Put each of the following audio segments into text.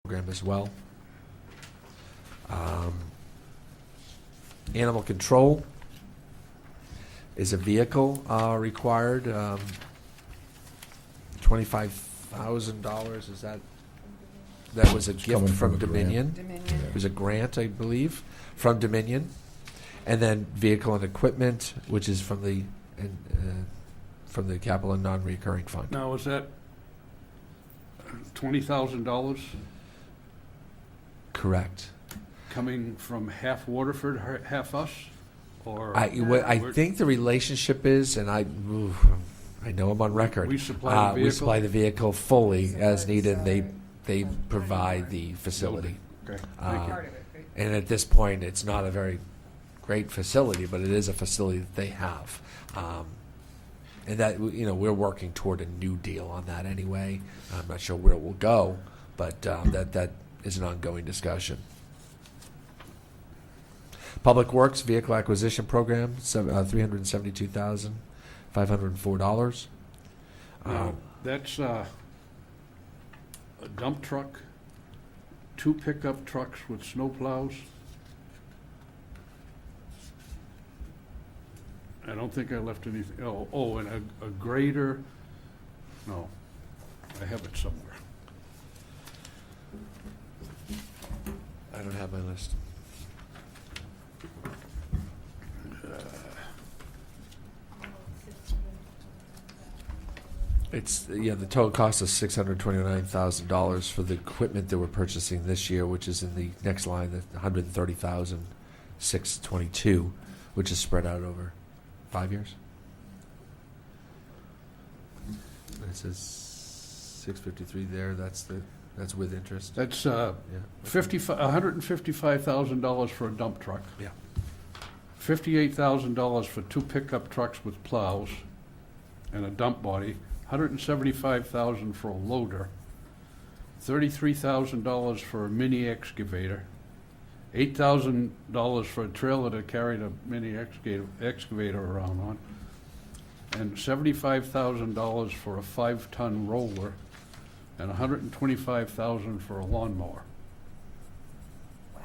program as well. Animal control is a vehicle required. $25,000. Is that was a gift coming from from a Dominion? Dominion. It was a grant, I believe, from Dominion, and then vehicle and equipment, which is from the capital and non-recurring fund. Now, is that $20,000 Correct. coming from half Waterford, half us? Or I think the relationship is, and I know I'm on record. We supply the vehicle? We supply the vehicle fully as needed. They provide the facility. Okay, thank you. Part of it, right? And at this point, it's not a very great facility, but it is a facility that they have. And that, we're working toward a new deal on that anyway. I'm not sure where it will go, but that is an ongoing discussion. Public Works Vehicle Acquisition Program, $372,504. Now, that's a dump truck, 2 pickup trucks with snow plows. I don't think I left anything. Oh, and a grader. No, I have it somewhere. I don't have my list. It's the total cost is $629,000 for the equipment that we're purchasing this year, which is in the next line, the $130,622, which is spread out over 5 years. It says 653 there. That's with interest. That's Yeah. $155,000 for a dump truck. Yeah. $58,000 for 2 pickup trucks with plows and a dump body. $175,000 for a loader. $33,000 for a mini excavator. $8,000 for a trailer to carry the mini excavator around on. And $75,000 for a 5-ton roller. And $125,000 for a lawnmower. Wow.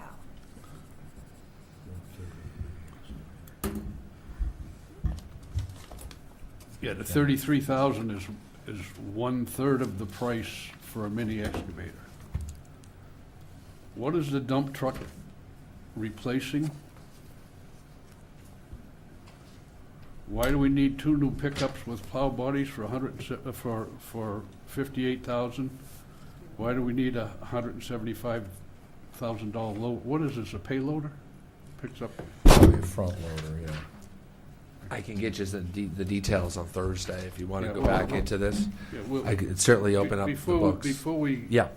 Yeah, the $33,000 is 1/3 of the price for a mini excavator. What is the dump truck replacing? Why do we need 2 new pickups with plow bodies for $58,000? Why do we need a $175,000 load? What is this, a payloader? Picks up. Probably a front loader, yeah. I can get you the details on Thursday if you want to Yeah, go well, back into this. Yeah, we'll- I could certainly open up the books. Before we Yeah,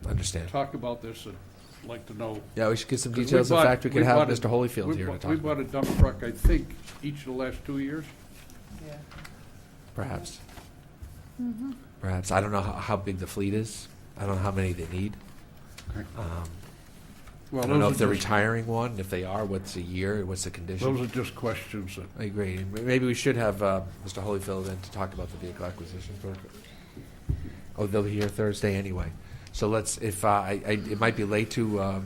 understand. talk about this, I'd like to know. Yeah, we should get some 'Cause we details. In bought- fact, we could we have bought a- Mr. Holyfield here to talk We about bought a it. dump truck, I think, each of the last 2 years. Yeah. Perhaps. Perhaps. I don't know how big the fleet is. I don't know how many they need. Okay. I Well, don't know if those they're are just- retiring one. If they are, what's a year? What's the condition? Those are just questions that, I agree. And maybe we should have Mr. Holyfield in to talk about the vehicle acquisition program. Oh, they'll be here Thursday anyway. So let's. If it might be late to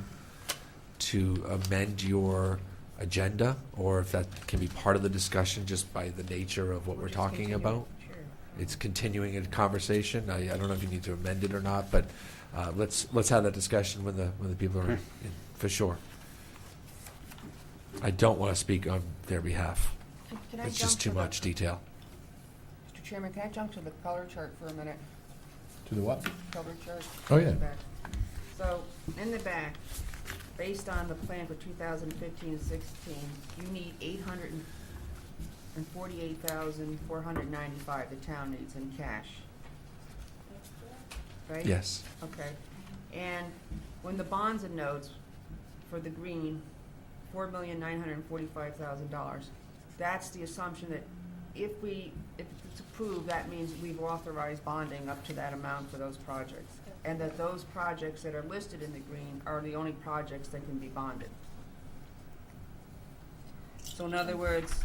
amend your agenda, or if that can be part of the discussion just by the nature of what we're talking about. Sure. It's continuing a conversation. I don't know if you need to amend it or not, but let's have that discussion when the people are in, for sure. I don't want to speak on their behalf. Can I It's jump just too to the- much detail. Mr. Chairman, can I jump to the color chart for a minute? To the what? Color chart? Oh, yeah. In the back. So, in the back, based on the plan for 2015-16, you need $848,495 the town needs in cash. Right? Yes. Okay. And when the bonds and notes for the green, $4,945,000, that's the assumption that if it's approved, that means we've authorized bonding up to that amount for those projects. And that those projects that are listed in the green are the only projects that can be bonded. So in other words,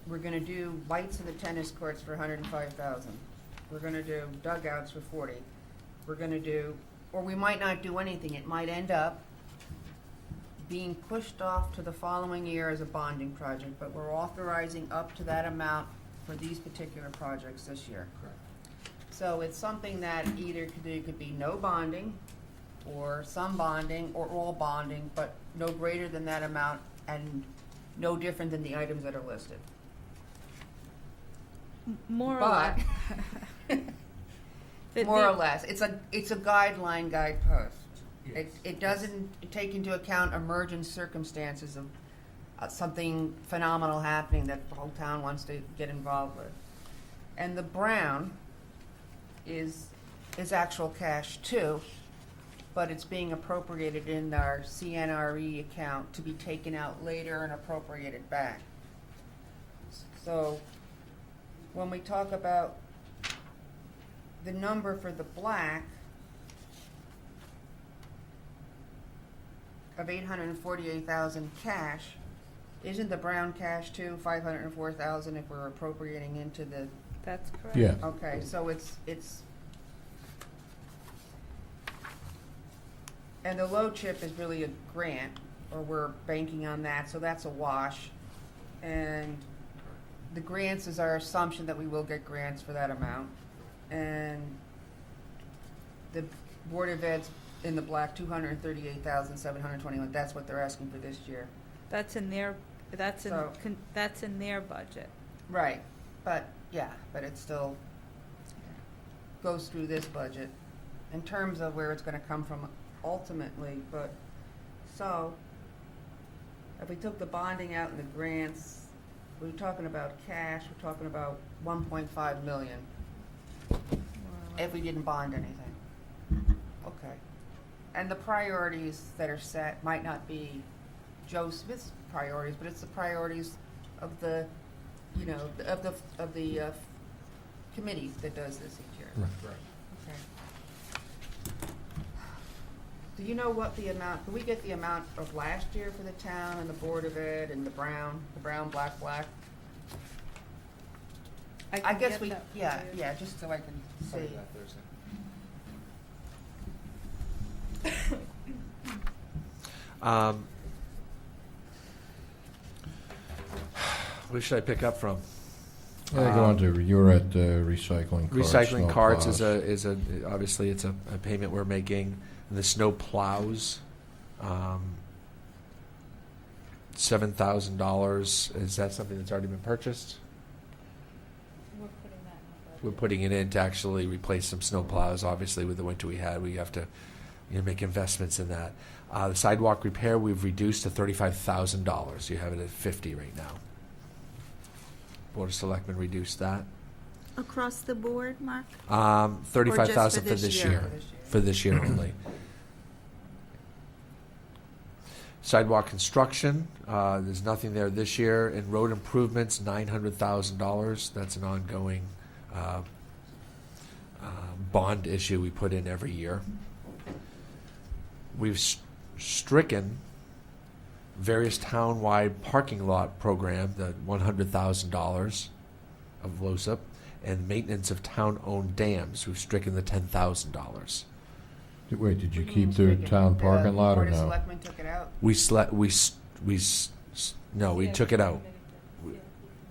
we're gonna do lights in the tennis courts for $105,000. We're gonna do dugouts for 40. We're gonna do, or we might not do anything. It might end up being pushed off to the following year as a bonding project, but we're authorizing up to that amount for these particular projects this year. Correct. So it's something that either could be no bonding, or some bonding, or all bonding, but no greater than that amount and no different than the items that are listed. More or But, less. more or less, it's a guidepost. It doesn't take into account emergent circumstances of something phenomenal happening that the whole town wants to get involved with. And the brown is actual cash too, but it's being appropriated in our CNRE account to be taken out later and appropriated back. So when we talk about the number for the black of 848,000 cash, isn't the brown cash too 504,000 if we're appropriating into the? That's correct. Yeah. Okay, so it's, and the low chip is really a grant, or we're banking on that, so that's a wash. And the grants is our assumption that we will get grants for that amount. And the Board of Ed's in the black, 238,721, that's what they're asking for this year. That's in their, that's in, So- that's in their budget. Right, but it still goes through this budget in terms of where it's gonna come from ultimately, but, so, if we took the bonding out and the grants, we're talking about cash, we're talking about 1.5 million more or if less. we didn't bond anything. Okay. And the priorities that are set might not be Joe Smith's priorities, but it's the priorities of the, of the committee that does this each year. Right. Okay. Do you know what the amount, can we get the amount of last year for the town and the Board of Ed and the brown, black? I can guess get we, that for yeah, you. yeah, just so I can see. Where should I pick up from? Yeah, go on to, you were at recycling carts. Recycling snow carts plows. is a obviously it's a payment we're making. The snow plows, $7,000. Is that something that's already been purchased? We're putting that in the We're budget. putting it in to actually replace some snow plows. Obviously, with the winter we had, we have to make investments in that. The sidewalk repair we've reduced to $35,000. You have it at $50 right now. Board of Selectmen reduced that. Across the board, Mark? 35,000 for this this year? year. For this year only. Sidewalk construction, there's nothing there this year. And road improvements, $900,000. That's an ongoing bond issue we put in every year. We've stricken various town-wide parking lot program, the $100,000 of LOSIP, and maintenance of town-owned dams. We've stricken the $10,000. Wait, did you What do keep mean the stricken? town parking lot or Board of no? Selectmen took it out? We took it out.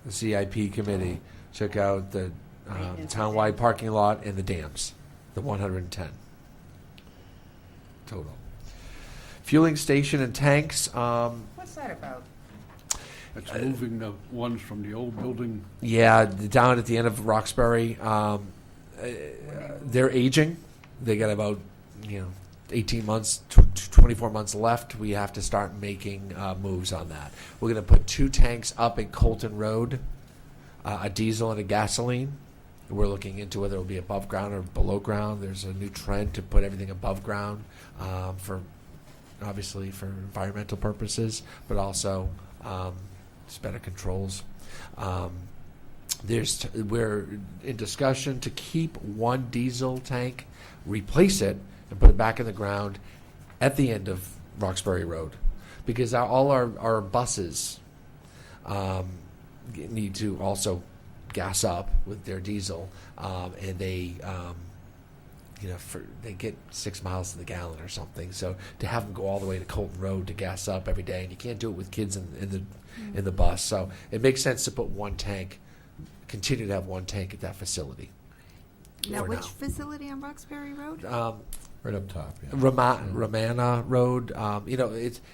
The CIP committee took out the Maintenance. town-wide parking lot and the dams, the 110 total. Fueling station and tanks, What's that about? It's moving the ones from the old building. yeah, down at the end of Roxbury, they're aging. They got about 18 months, 24 months left. We have to start making moves on that. We're going to put 2 tanks up at Colton Road, a diesel and a gasoline. We're looking into whether it'll be above ground or below ground. There's a new trend to put everything above ground obviously for environmental purposes, but also just better controls. We're in discussion to keep 1 diesel tank, replace it, and put it back in the ground at the end of Roxbury Road, because all our buses need to also gas up with their diesel, and they, they get 6 miles to the gallon or something. So to have them go all the way to Colton Road to gas up every day, and you can't do it with kids in the bus. So it makes sense to put one tank, continue to have one tank at that facility. Now, for which facility on Roxbury Road? Right up top, yeah. Romana Road.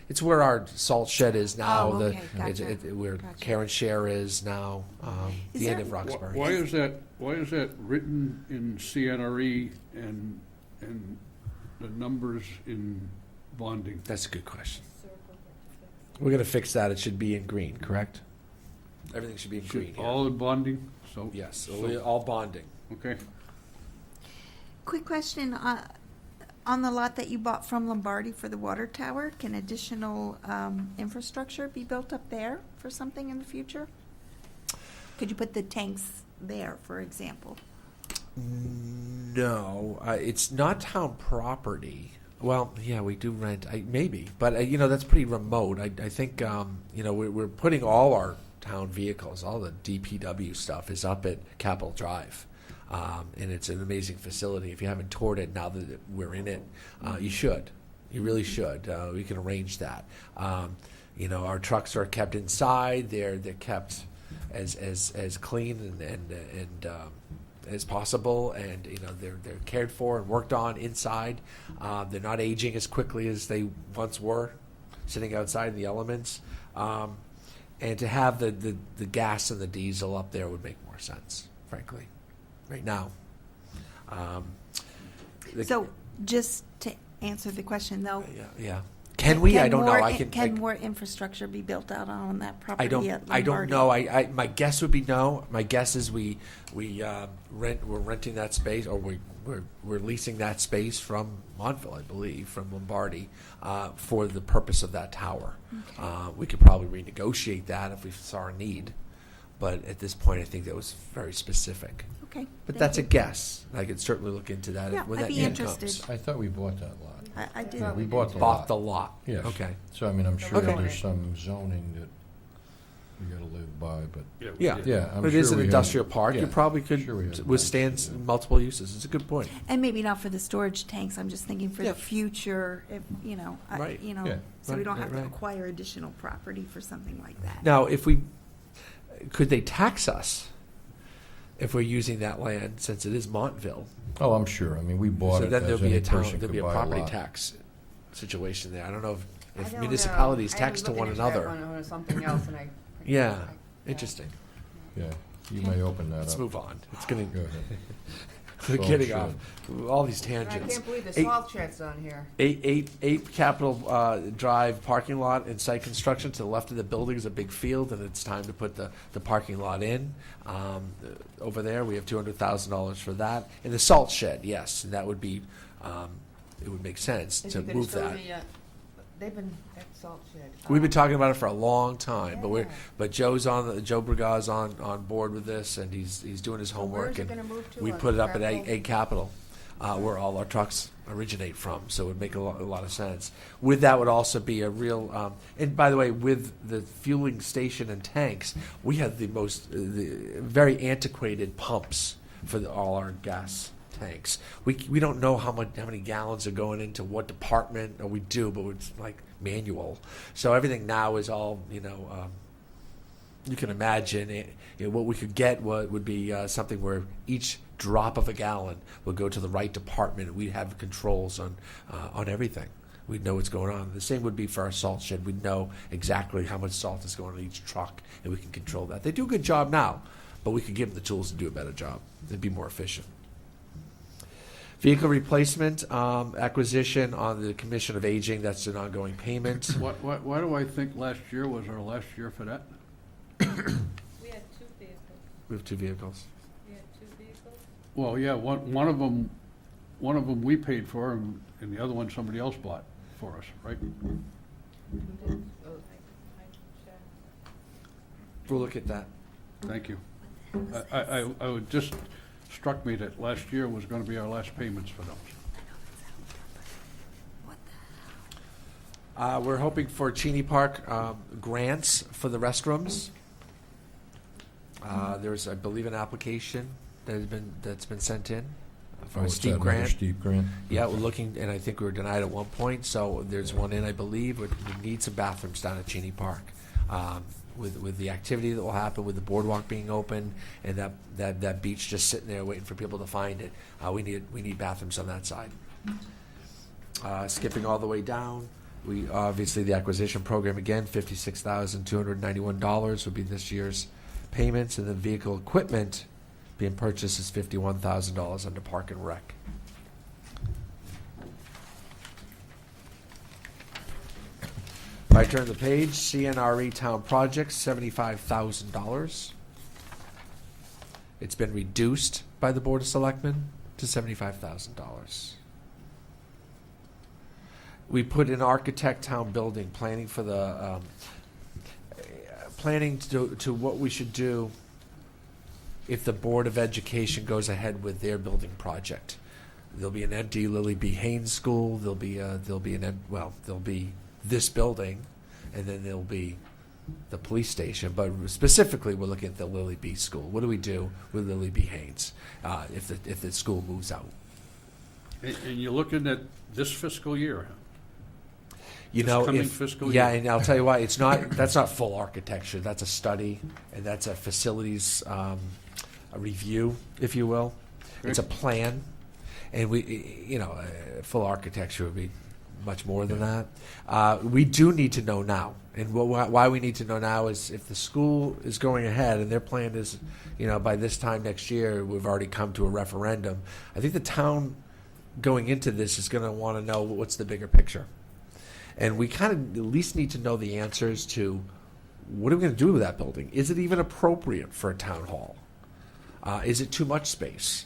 It's where our salt shed is now. Oh, okay, gotcha. Where Gotcha. Karen Share is now. Is The end there- of Roxbury. Why is that written in CNRE and the numbers in bonding? That's a good question. We're going to fix that. It should be in green, correct? Everything should be in green here. All in bonding, so? Yes, So- all bonding. Okay. Quick question, on the lot that you bought from Lombardi for the water tower, can additional infrastructure be built up there for something in the future? Could you put the tanks there, for example? No, it's not town property. Well, yeah, we do rent, maybe, but that's pretty remote. I think we're putting all our town vehicles, all the DPW stuff is up at Capitol Drive, and it's an amazing facility. If you haven't toured it now that we're in it, you should. You really should. We can arrange that. Our trucks are kept inside. They're kept as clean and as possible, and they're cared for and worked on inside. They're not aging as quickly as they once were, sitting outside in the elements. And to have the gas and the diesel up there would make more sense, frankly, right now. So, just to answer the question, though. Yeah. Can we? I don't know. Can more infrastructure be built out on that property I don't. at I don't Lombardi? know. My guess would be no. My guess is we're renting that space, or we're leasing that space from Montville, I believe, from Lombardi, for the purpose of that tower. We could probably renegotiate that if we saw a need, but at this point, I think that was very specific. Okay. But thank that's you. a guess. I could certainly look into that Yeah, when I'd that be need interested. comes. I thought we bought that lot. I did. Yeah, we bought the Bought lot. the lot. Yes. Okay. So, I mean, I'm sure Okay. there's some zoning that we gotta live by, but, Yeah. yeah, I'm But it is sure an we have- industrial park. You yeah, probably could sure we have withstand plans to do that. multiple uses. It's a good point. And maybe not for the storage tanks, I'm just thinking for Yeah. the future, if, Right. Yeah. so we Right, don't have right, to right. acquire additional property for something like that. Now, could they tax us if we're using that land, since it is Montville? Oh, I'm sure. I mean, we bought So it then as there'll be any a town, person there'll could be a buy a property lot. tax situation there. I don't know I if don't municipalities know. tax to one I was looking into another. that one or something else, and I. Yeah, I- interesting. Yeah, you may open that Let's up. move on. It's getting, Go ahead. we're Salt getting shed. off all these And I tangents. can't believe the Eight- salt shed's on here. Eight Capitol Drive parking lot and site construction. To the left of the building is a big field, and it's time to put the parking lot in. Over there, we have $200,000 for that. And the salt shed, yes, that would be, it would make sense If to you could move show that. the, they've been at salt shed. We've been talking about it for a long time, Yeah. but Joe Braga's on board with this, and he's doing his So where's homework, it and gonna move to, we on put it up at Capitol? A Capital, where all our trucks originate from. So it would make a lot of sense. With that would also be a real, and by the way, with the fueling station and tanks, we have the very antiquated pumps for all our gas tanks. We don't know how many gallons are going into what department, or we do, but it's like manual. So everything now is all, you can imagine what we could get would be something where each drop of a gallon would go to the right department, and we'd have controls on everything. We'd know what's going on. The same would be for our salt shed. We'd know exactly how much salt is going on each truck, and we can control that. They do a good job now, but we could give them the tools to do a better job. They'd be more efficient. Vehicle replacement, acquisition on the Commission of Aging, that's an ongoing payment. Why do I think last year was our last year for that? We had two vehicles. We have 2 vehicles. We had 2 vehicles. Well, yeah, one of them we paid for, and the other one somebody else bought for us, right? I can check. We'll look at that. Thank you. I would just struck me that last year was gonna be our last payments for those. We're hoping for Cheney Park grants for the restrooms. There's, I believe, an application that's been sent in for Oh, a it's steep another grant. steep grant? Yeah, we're looking, and I think we were denied at one point, so there's one in, I believe. We need some bathrooms down at Cheney Park. With the activity that will happen, with the boardwalk being open, and that beach just sitting there waiting for people to find it, we need bathrooms on that side. Skipping all the way down, we obviously the acquisition program again, $56,291 would be this year's payments, and the vehicle equipment being purchased is $51,000 under Park and Rec. If I turn the page, CNRE Town Projects, $75,000. It's been reduced by the Board of Selectmen to $75,000. We put in architect town building, planning for the, planning to what we should do if the Board of Education goes ahead with their building project. There'll be an empty Lily B. Haynes School, there'll be this building, and then there'll be the police station. But specifically, we're looking at the Lily B. School. What do we do with Lily B. Haynes if the school moves out? And you're looking at this fiscal year. You This know, coming if, fiscal yeah, year. and I'll tell you why. It's not. That's not full architecture. That's a study, and that's a facilities a review, if you will. It's a plan, and full architecture would be much more than that. We do need to know now, and why we need to know now is if the school is going ahead and their plan is, by this time next year we've already come to a referendum. I think the town going into this is going to want to know what's the bigger picture. And we kind of at least need to know the answers to what are we going to do with that building? Is it even appropriate for a town hall? Is it too much space?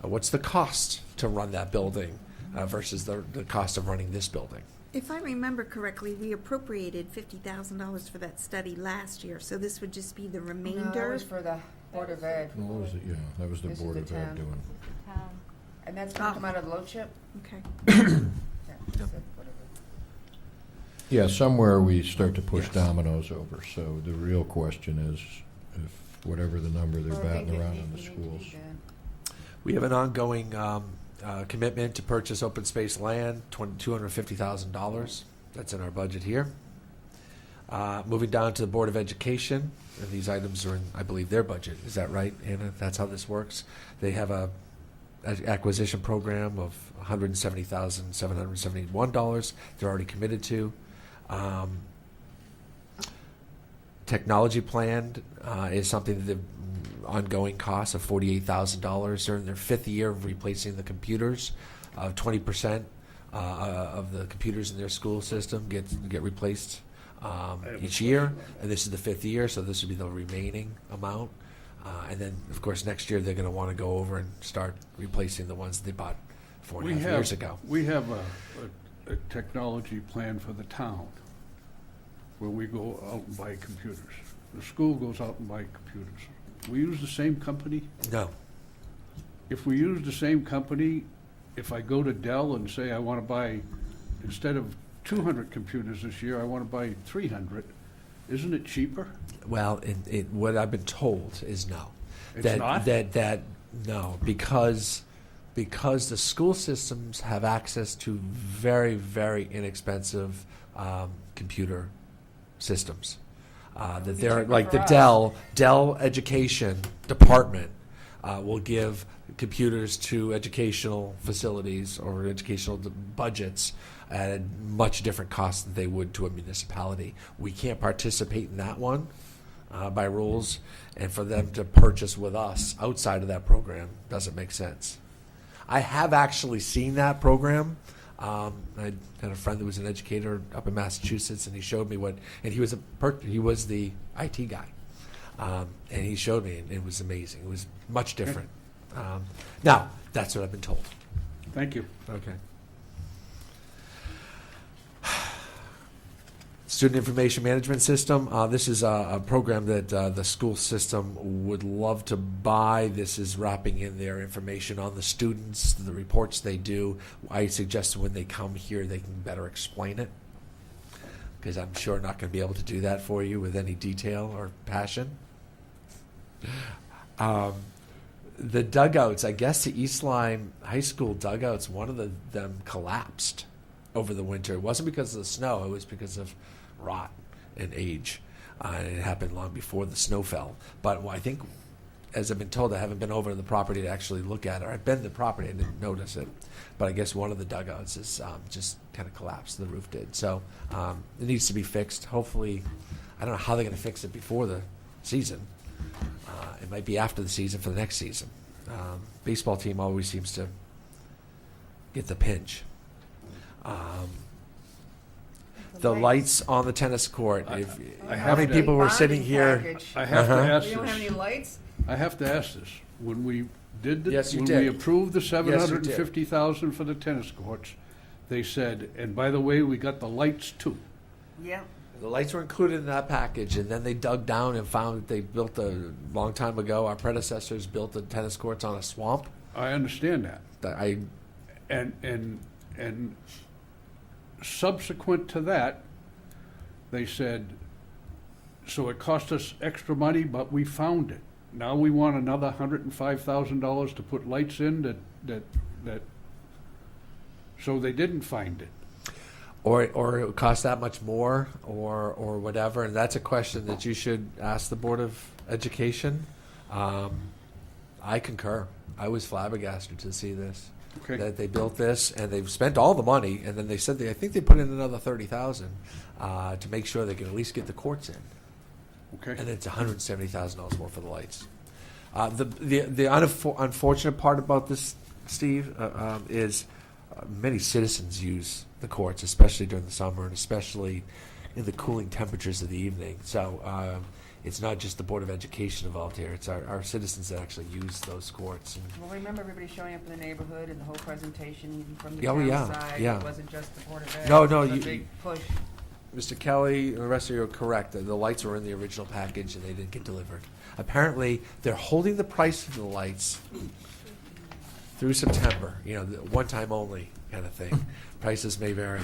What's the cost to run that building versus the cost of running this building? If I remember correctly, we appropriated $50,000 for that study last year, so this would just be the No, that remainder. was for the Board of Ed, What was it? Yeah, that was the This is Board the of Ed town. doing. Town. and that's going to come out of the load chip? Okay. Yeah, that's it, whatever. Yeah, somewhere we start to push Yes. dominoes over, so the real question is if whatever the number they're Well, I think batting it around need- in the we need to schools. do that. We have an ongoing commitment to purchase open space land, $250,000. That's in our budget here. Moving down to the Board of Education, and these items are in, I believe, their budget. Is that right, Anna? That's how this works? They have a acquisition program of $170,771 they're already committed to. Technology plan is something that the ongoing cost of $48,000. They're in their fifth year of replacing the computers. 20% of the computers in their school system get replaced each year, and this is the fifth year, so this would be the remaining amount. And then, of course, next year they're going to want to go over and start replacing the ones they bought 4.5 years ago. We have a technology plan for the town where we go out and buy computers. The school goes out and buy computers. We use the same company. No. If we use the same company, if I go to Dell and say I want to buy, instead of 200 computers this year, I want to buy 300, isn't it cheaper? Well, what I've been told is no. It's that, not? That no, because the school systems have access to very, very inexpensive computer systems. That they're cheaper like for the us. Dell Education Department will give computers to educational facilities or educational budgets at a much different cost than they would to a municipality. We can't participate in that one by rules, and for them to purchase with us outside of that program doesn't make sense. I have actually seen that program. I had a friend that was an educator up in Massachusetts, and he showed me and he was the IT guy, and he showed me, and it was amazing. It was much different. Now, that's what I've been told. Thank you. Okay. Student Information Management System. This is a program that the school system would love to buy. This is wrapping in their information on the students, the reports they do. I suggest when they come here, they can better explain it, because I'm sure not going to be able to do that for you with any detail or passion. The dugouts, I guess the East Lyme High School dugouts, one of them collapsed over the winter. It wasn't because of the snow, it was because of rot and age. And it happened long before the snow fell. But I think, as I've been told, I haven't been over to the property to actually look at it. I've been to the property, I didn't notice it. But I guess one of the dugouts is just kind of collapsed, the roof did. So it needs to be fixed. Hopefully, I don't know how they're going to fix it before the season. It might be after the season for the next season. Baseball team always seems to get the pinch. The lights on the tennis court. I How have many to- people were Bonding sitting here? package. I have to ask We don't have any this. lights? I have to ask this. When we did the, Yes, you when did. we approved the Yes, $750,000 for the tennis courts, they said, and by the way, we got the lights too. Yeah. The lights were included in that package, and then they dug down and found that they built a long time ago. Our predecessors built the tennis courts on a swamp. I understand that. And subsequent to that, they said, so it cost us extra money, but we found it. Now we want another $105,000 to put lights in that, so they didn't find it. Or it would cost that much more, or whatever. And that's a question that you should ask the Board of Education. I concur. I was flabbergasted to see this. Okay. That they built this and they've spent all the money, and then they said I think they put in another $30,000 to make sure they can at least get the courts in. Okay. And it's $170,000 more for the lights. The unfortunate part about this, Steve, is many citizens use the courts, especially during the summer and especially in the cooling temperatures of the evening. So it's not just the Board of Education involved here. It's our citizens that actually use those courts. And Well, remember everybody showing up in the neighborhood and the whole presentation from the Oh, town yeah, side? yeah. It wasn't just the Board of Ed. No, It was you- a big push. Mr. Kelly and the rest of you are correct. The lights were in the original package and they didn't get delivered. Apparently, they're holding the price of the lights through September, the one time only kind of thing. Prices may vary.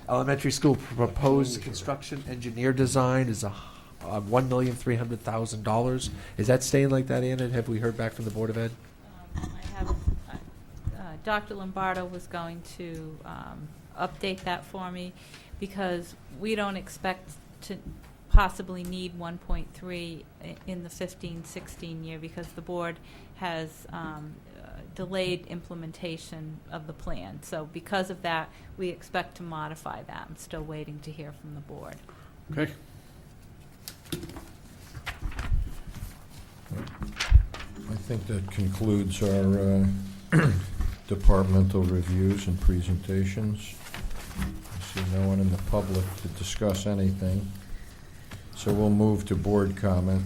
Elementary school proposed construction engineer design is $1,300,000. Is that staying like that, Anna? Have we heard back from the Board of Ed? I have, Dr. Lombardo was going to update that for me, because we don't expect to possibly need 1.3 in the 15-16 year, because the board has delayed implementation of the plan. So because of that, we expect to modify that. I'm still waiting to hear from the board. Okay. I think that concludes our departmental reviews and presentations. I see no one in the public to discuss anything. So we'll move to board comment.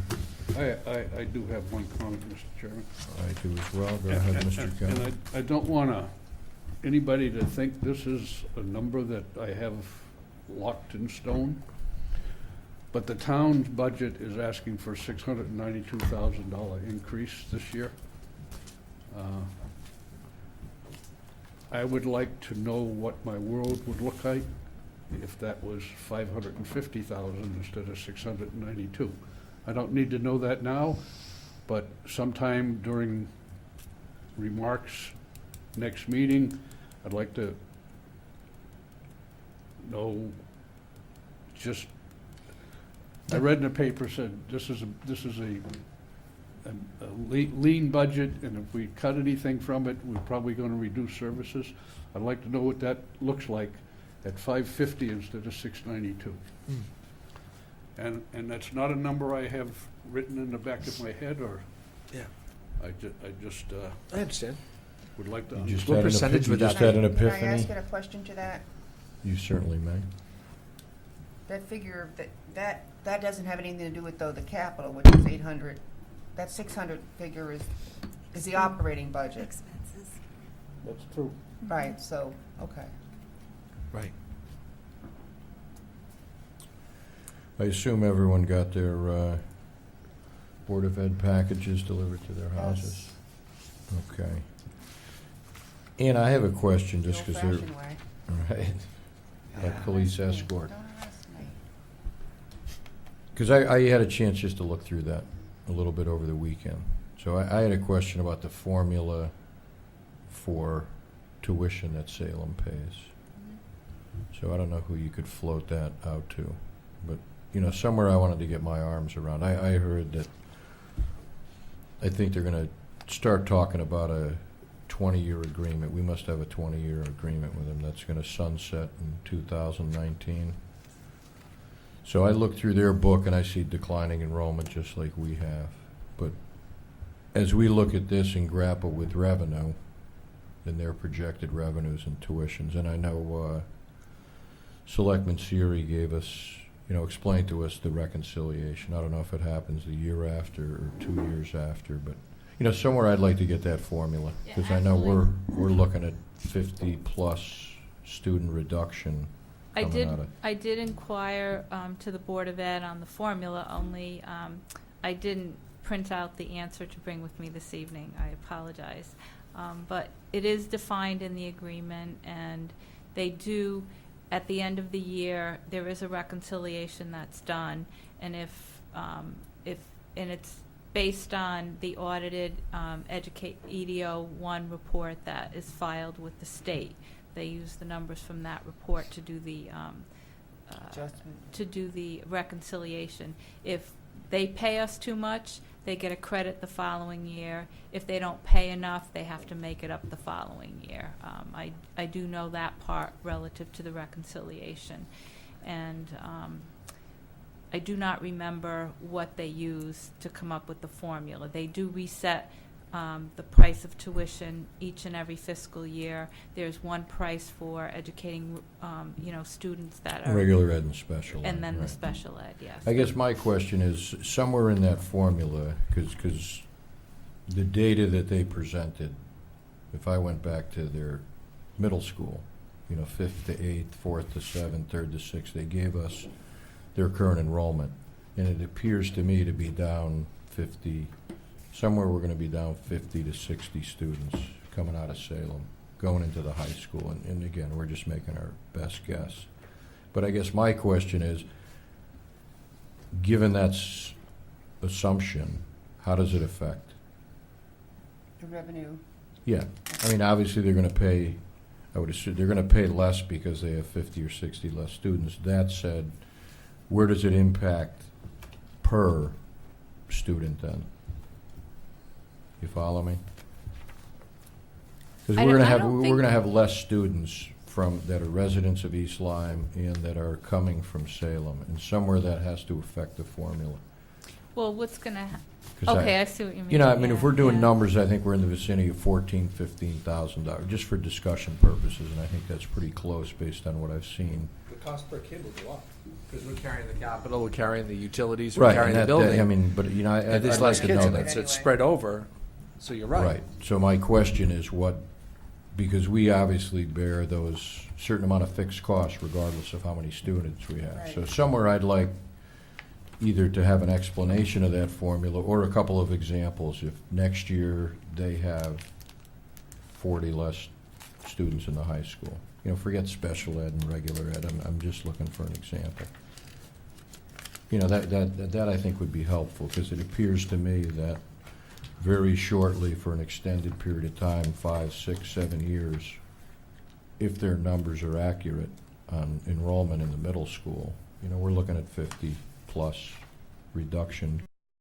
I do have one comment, Mr. Chairman. I do as well. Go ahead, Mr. Kelly. And I don't want anybody to think this is a number that I have locked in stone, but the town's budget is asking for $692,000 increase this year. I would like to know what my world would look like if that was $550,000 instead of $692,000. I don't need to know that now, but sometime during remarks next meeting, I'd like to know just, I read in the paper said this is a lean budget, and if we cut anything from it, we're probably going to reduce services. I'd like to know what that looks like at $550 instead of $692. And that's not a number I have written in the back of my head, or Yeah. I just I understand. would like to. You just What had an percentage epi- would you that just had an Can I epiphany? ask it a question to that? You certainly may. That figure, that doesn't have anything to do with, though, the capital, which is 800. That 600 figure is the operating budget. Expenses. That's true. Right, so, okay. Right. I assume everyone got their Board of Ed packages delivered to their houses? Okay. And I have a question, The just because they're, old-fashioned way. right, like police Don't ask me. escort. Don't ask me. Because I had a chance just to look through that. a little bit over the weekend. So I had a question about the formula for tuition that Salem pays. So I don't know who you could float that out to, but, you know, somewhere I wanted to get my arms around. I heard that, I think they're going to start talking about a 20-year agreement. We must have a 20-year agreement with them that's going to sunset in 2019. So I looked through their book and I see declining enrollment just like we have. But as we look at this and grapple with revenue and their projected revenues and tuitions, and I know Selectman Siri gave us, explained to us the reconciliation. I don't know if it happens the year after or 2 years after, but, somewhere I'd like to get that formula. Because I know we're looking at 50-plus student reduction coming out of. I did inquire to the Board of Ed on the formula, only I didn't print out the answer to bring with me this evening. I apologize. But it is defined in the agreement, and they do, at the end of the year, there is a reconciliation that's done, and and it's based on the audited EDO 1 report that is filed with the state. They use the numbers from that report to do the reconciliation. If they pay us too much, they get a credit the following year. If they don't pay enough, they have to make it up the following year. I do know that part relative to the reconciliation. And I do not remember what they use to come up with the formula. They do reset the price of tuition each and every fiscal year. There's one price for educating, students that are Regular ed and special ed. and then the right. special ed. Yes. I guess my question is, somewhere in that formula, because the data that they presented, if I went back to their middle school, 5th to 8th, 4th to 7th, 3rd to 6th, they gave us their current enrollment. And it appears to me to be down 50, somewhere we're going to be down 50 to 60 students coming out of Salem, going into the high school. And again, we're just making our best guess. But I guess my question is, given that assumption, how does it affect? The revenue. Yeah, I mean, obviously they're going to pay, I would assume, they're going to pay less because they have 50 or 60 less students. That said, where does it impact per student then? You follow me? Because we're going to have less students that are residents of East Lyme and that are coming from Salem, and somewhere that has to affect the formula. Well, what's going to 'Cause I see what you mean. if we're doing Yeah. numbers, I think we're in the vicinity of $14,000-15,000, just for discussion purposes, and I think that's pretty close based on what I've seen. The cost per kid will go up, because we're carrying the capital, we're carrying the utilities, we're Right, carrying and the building. I'd And there's like less to kids know in it, that. so it's spread over, so you're right. Right, so my question is because we obviously bear those certain amount of fixed costs regardless of how many students we have. So Right. somewhere I'd like either to have an explanation of that formula or a couple of examples. If next year they have 40 less students in the high school. Forget special ed and regular ed, I'm just looking for an example. That I think would be helpful, because it appears to me that very shortly, for an extended period of time, 5, 6, 7 years, if their numbers are accurate on enrollment in the middle school, we're looking at 50-plus reduction